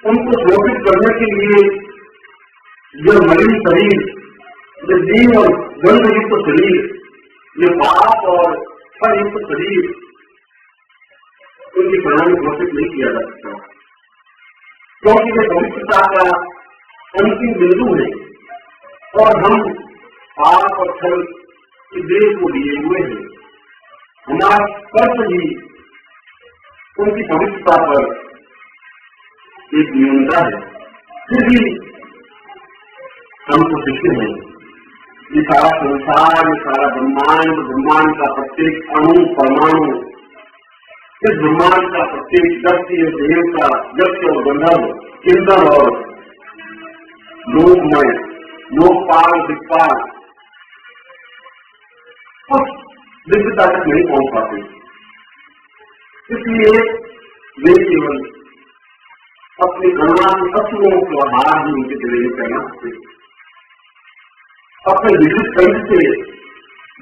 उनको शोभित करने के लिए यह मलिन शरीर, यह दीन और गंधयुक्त शरीर, यह पाप और फलयुक्त शरीर, उनकी प्रणाली घोषित नहीं किया जा सकता, क्योंकि वे पवित्रता का अंतिम बिंदु है, और हम पाप और छल की देह को लिए हुए हैं। हमारा कर्म ही उनकी पवित्रता पर एक न्यूनता है, फिर भी हम तो शिष्य हैं। ये सारा संसार, ये सारा ब्रह्मांड, ब्रह्मांड का प्रत्येक अणु परमाणु, इस ब्रह्मांड का प्रत्येक दृष्टि और देवता, यक्ष और गंधर्व, चिंतन और लोकमय लोकपाल दिक्पाल कुछ दिव्यता तक नहीं पहुंच पाते। इसलिए वे केवल अपनी करुणा के तत्वों को हार ही उनके दिले में कहना सकते, अपने विकृत कंठ से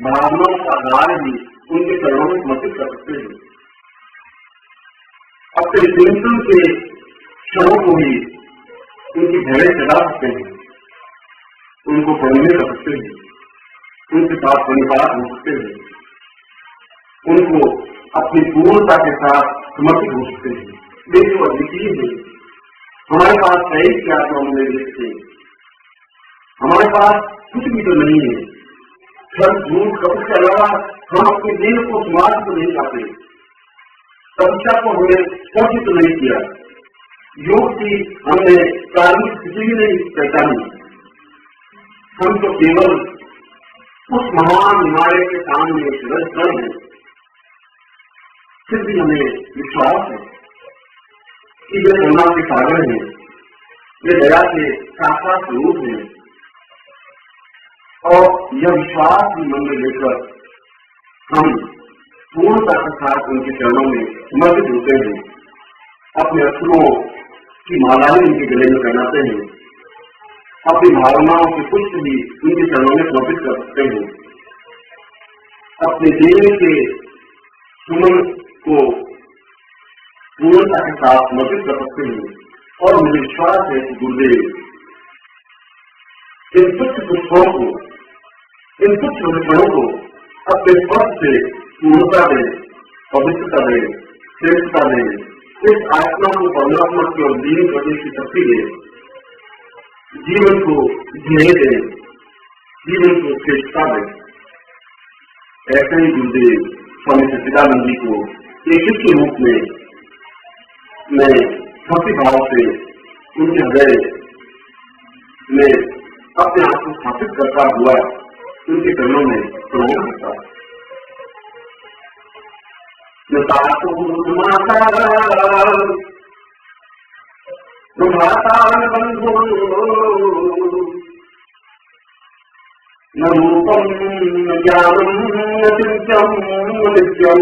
भावनाओं का आधार ही उनके चरणों में समर्पित कर सकते हैं, अपने चिंतन के क्षणों को ही उनकी भय चला सकते हैं, उनको पढ़ने कर सकते हैं, उनके साथ परिवार हो सकते हैं, उनको अपनी पूर्णता के साथ समर्पित हो सकते हैं। वे जो अद्वितीय है, हमारे पास है क्या तो हम नहीं देखते, हमारे पास कुछ भी तो नहीं है, सब झूठ कपट के अलावा हम अपने देह को समाज को नहीं पाते, परीक्षा को हमने स्पर्श तो नहीं किया, योग की हमने प्रारंभिक स्थिति भी नहीं पहचानी, हम तो केवल उस महान हिमालय के सामने शिरस्तर है। फिर भी हमें विश्वास है कि वे करुणा के सागर हैं, वे दया के साक्षात स्वरूप हैं, और यह विश्वास भी मन में लेकर हम पूर्णता के साथ उनके चरणों में समर्पित होते हैं, अपने अक्षरों की मालाएं उनके गले में पहनाते हैं, अपनी भावनाओं के पुष्प भी उनके चरणों में समर्पित कर सकते हैं, अपने जीवन के सुमन को पूर्णता के साथ समर्पित कर सकते हैं। और मुझे विश्वास है कि गुरुदेव इन तुच्छ पुष्पों को, इन तुच्छ विषयों को अपने स्पर्श से पूर्णता दे, पवित्रता दे, श्रेष्ठता दे, इस आत्मा को परमात्मा की ओर लीन करने की शक्ति दे, जीवन को ध्येय दे, जीवन को श्रेष्ठता दे। ऐसे ही गुरुदेव स्वामी सच्चिदानंद जी को एक के रूप में मैं भक्ति भाव से उनके हृदय में अपने आप को स्थापित करता हुआ उनके चरणों में प्रणाम करता हूँ। बंधु न रूपम न ज्ञानम न चिंत्यम न नित्यम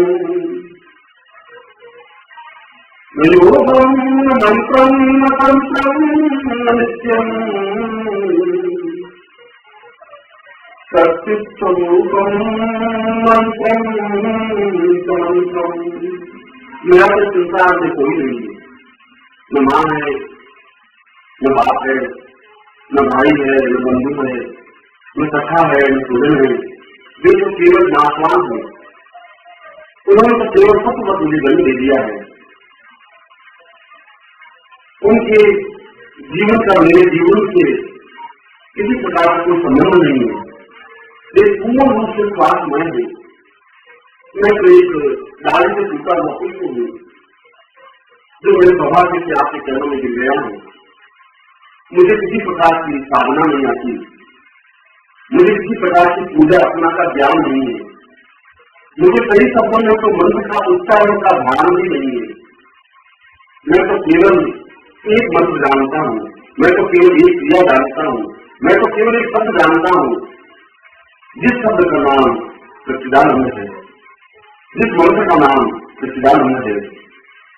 न योगम न मंत्रम न तंत्रम न नित्यम सत्स्वरूपम मंत्रम तंत्रम। मेरा तो संसार में कोई नहीं है, न माँ है, न बाप है, न भाई है, न बंधु है, न सखा है, न सुधन है, वे तो केवल नाशवान है। उन्होंने तो केवल सत्य मुझे बलि दे दिया है। उनके जीवन का मेरे जीवन से किसी प्रकार का कोई संबंध नहीं है, वे पूर्ण रूप से स्वास्थ्यमय है। मैं तो एक डाली से टूटा हुआ पुष्प हूँ जो मेरे सौभाग्य से आपके चरणों में गिर गया हूँ। मुझे किसी प्रकार की साधना नहीं आती, मुझे किसी प्रकार की पूजा अर्चना का ज्ञान नहीं है, मुझे कई शब्दों में तो मंत्र का उच्चारण का ध्यान भी नहीं है। मैं तो केवल एक मंत्र जानता हूँ, मैं तो केवल एक क्रिया जानता हूँ, मैं तो केवल एक शब्द जानता हूँ, जिस शब्द का नाम सच्चिदानंद है, जिस मंत्र का नाम सच्चिदानंद है,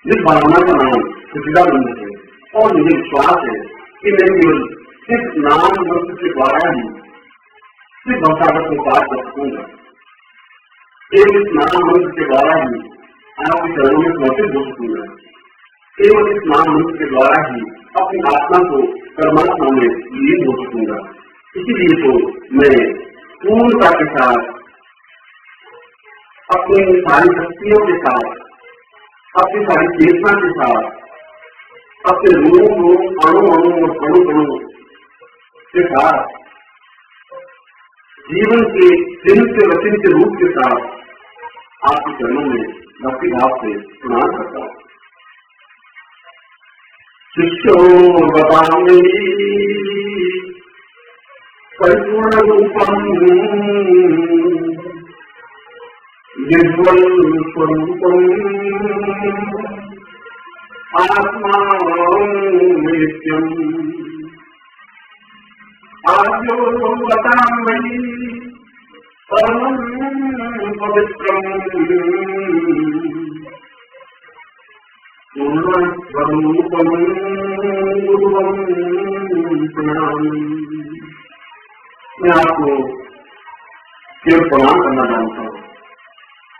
जिस भावना का नाम सच्चिदानंद है। और मुझे विश्वास है कि मैं केवल सिर्फ नाम मंत्र के द्वारा ही सिर्फ भवसागर को पार कर सकूंगा। केवल इस नाम मंत्र के द्वारा ही आपके चरणों में समर्पित हो सकूंगा। केवल इस नाम मंत्र के द्वारा ही अपनी आत्मा को परमात्मा में लीन हो सकूंगा। इसीलिए तो मैं पूर्णता के साथ, अपनी सारी शक्तियों के साथ, अपनी सारी चेतना के साथ, अपने रूप अणु और कणु के साथ, जीवन के दिन से वचन के रूप के साथ आपके चरणों में भक्ति भाव से प्रणाम करता हूँ। शिष्यो बतामि परिपूर्ण रूपम निर्मल स्वरूपम आत्मा नित्यम आद्यो वतामयी परमं पवित्रम् पूर्णस्वरूपं गुरुवं प्रणामि। मैं आपको केवल प्रणाम करना जानता हूँ।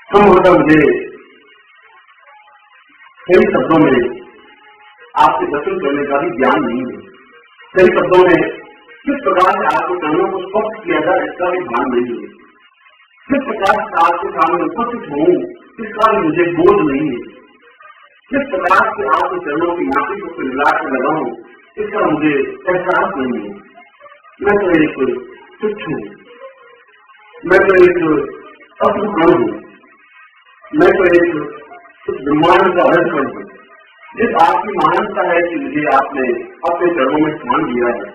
संभवतः मुझे कई शब्दों में आपसे दर्शन करने का भी ज्ञान नहीं है। कई शब्दों में किस प्रकार से आपके चरणों को स्पष्ट किया जाए इसका भी ध्यान नहीं है। किस प्रकार से आपके सामने उपस्थित हूँ इसका भी मुझे बोध नहीं है। किस प्रकार से आपके चरणों की नाटी को मिला कर लगाऊं इसका मुझे एहसास नहीं है। मैं तो एक तुच्छ हूँ, मैं तो एक अपूर्ण हूँ, मैं तो एक ब्रह्मांड का रजकण हूँ। जिस आपकी महानता है कि मुझे आपने अपने चरणों में स्थान दिया है,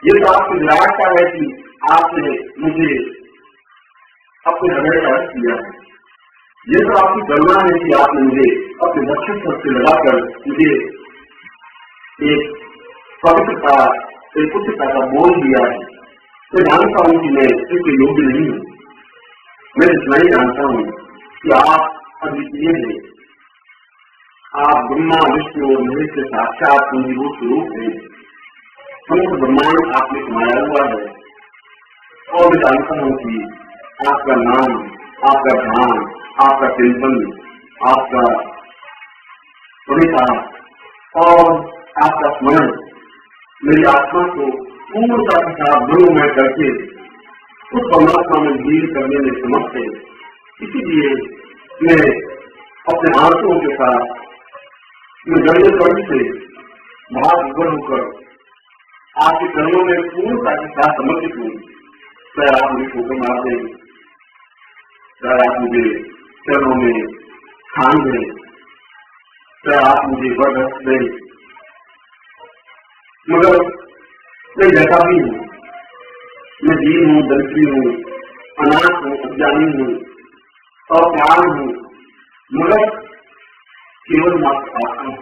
ये तो आपकी विराटता है कि आपने मुझे अपने हृदय का रस दिया है। ये तो आपकी करुणा है कि आपने मुझे अपने नक्षत्र से लगाकर मुझे एक पवित्रता एक उच्चता का बोध दिया है। मैं जानता हूँ कि मैं इसके योग्य नहीं हूँ। मैं इतना ही जानता हूँ कि आप अद्वितीय हैं। आप ब्रह्मा विष्णु और महेश के साक्षात पंजीभूत स्वरूप हैं। समस्त ब्रह्मांड आपने समाया हुआ है और मैं जानता हूँ कि आपका नाम, आपका ध्यान, आपका चिंतन, आपका परिताप और आपका स्मरण मेरी आत्मा को पूर्णता के साथ मनोमय करके उस परमात्मा में लीन करने में समर्थ है। इसीलिए मैं अपने आंसुओं के साथ मैं गले कड़ी से भाव विवरण होकर आपके चरणों में पूर्णता के साथ समर्पित हूँ। चाहे आप मुझे ठोकर मार दें, चाहे आप मुझे चरणों में स्थान दें, चाहे आप मुझे वर रख दें, मगर मैं जैसा भी हूँ, मैं दीन हूँ, दरिद्री हूँ, अनाथ हूँ, अज्ञानी हूँ और ज्ञान हूँ, मगर केवल मात्र आत्मा हूँ।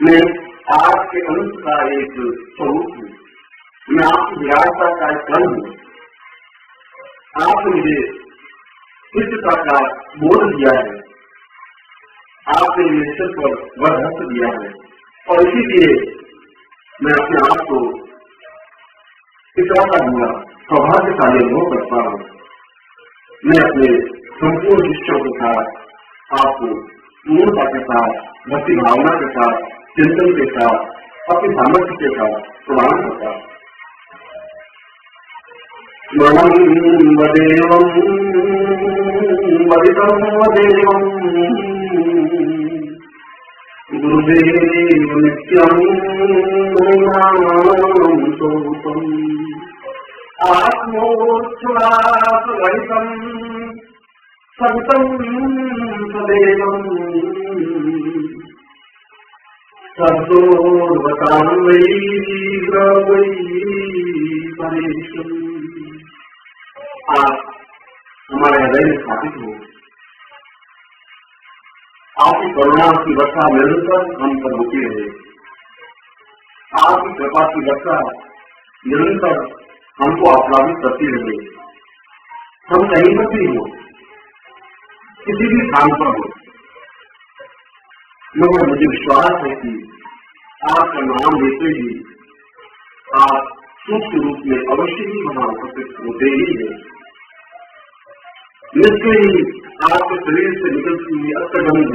मैं आपके अंश का एक स्वरूप हूँ। मैं आपकी विराटता का एक कण हूँ। आपने मुझे नित्यता का बोध दिया है। आपने मेरे सिर पर वरहस्त दिया है और इसीलिए मैं अपने आप को इतना हुआ सौभाग्यशाली अनुभव करता हूँ। मैं अपने संपूर्ण शिष्यों के साथ आपको पूर्णता के साथ, भक्ति भावना के साथ, चिंतन के साथ, अपनी सामर्थ्य के साथ प्रदान करता हूँ। स्मरणं वदेवं वदितं वदेवं गुरुदेव नित्यं गुरुणां स्वरूपम् आत्मोच्छ्वासरहितं सततं सदैवं सर्वोर्वतान्वयी परेशम्। आप हमारे हृदय में स्थापित हो। आपकी करुणा की वर्षा निरंतर हम पर होती रहे। आपकी कृपा की वर्षा निरंतर हमको आप्लावित करती रहे। हम कहीं पर भी हो, किसी भी स्थान पर हो, मगर मुझे विश्वास है कि आपका नाम लेते ही आप सूक्ष्म रूप में अवश्य ही वहां उपस्थित होते ही है। निश्चय ही आपके शरीर से निकलती हुई अष्टगंध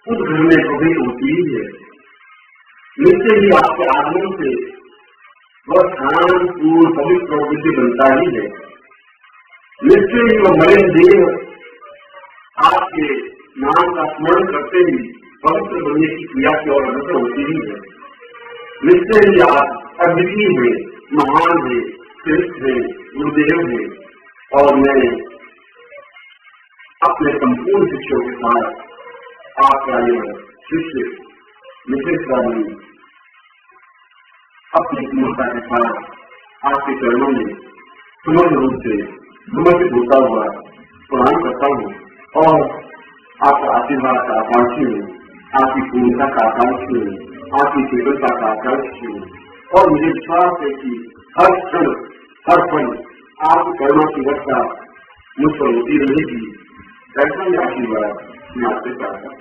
उस घर में प्रवेश होती ही है। निश्चय ही आपके आगमन से वह स्थान पूर्ण पवित्र और विधि बनता ही है। निश्चय ही वह मरे देव आपके नाम का स्मरण करते ही पवित्र बनने की क्रिया की ओर अग्रसर होती ही है। निश्चय ही आप अद्वितीय है, महान है, श्रेष्ठ है, गुरुदेव है और मैं अपने संपूर्ण शिष्यों के साथ आपका यह शिष्य विशेषवादी अपनी पूर्णता के साथ आपके चरणों में समग्र रूप से समर्पित होता हुआ प्रणाम करता हूँ और आपका आशीर्वाद का आकांक्षी हूँ, आपकी पूर्णता का आकांक्षी हूँ, आपकी चेतनता का आकांक्षी हूँ और मुझे विश्वास है कि हर क्षण हर पल आपकी करुणा की वर्षा मुझ पर होती रहेगी। ऐसा ही आशीर्वाद मैं आपसे चाहता हूँ।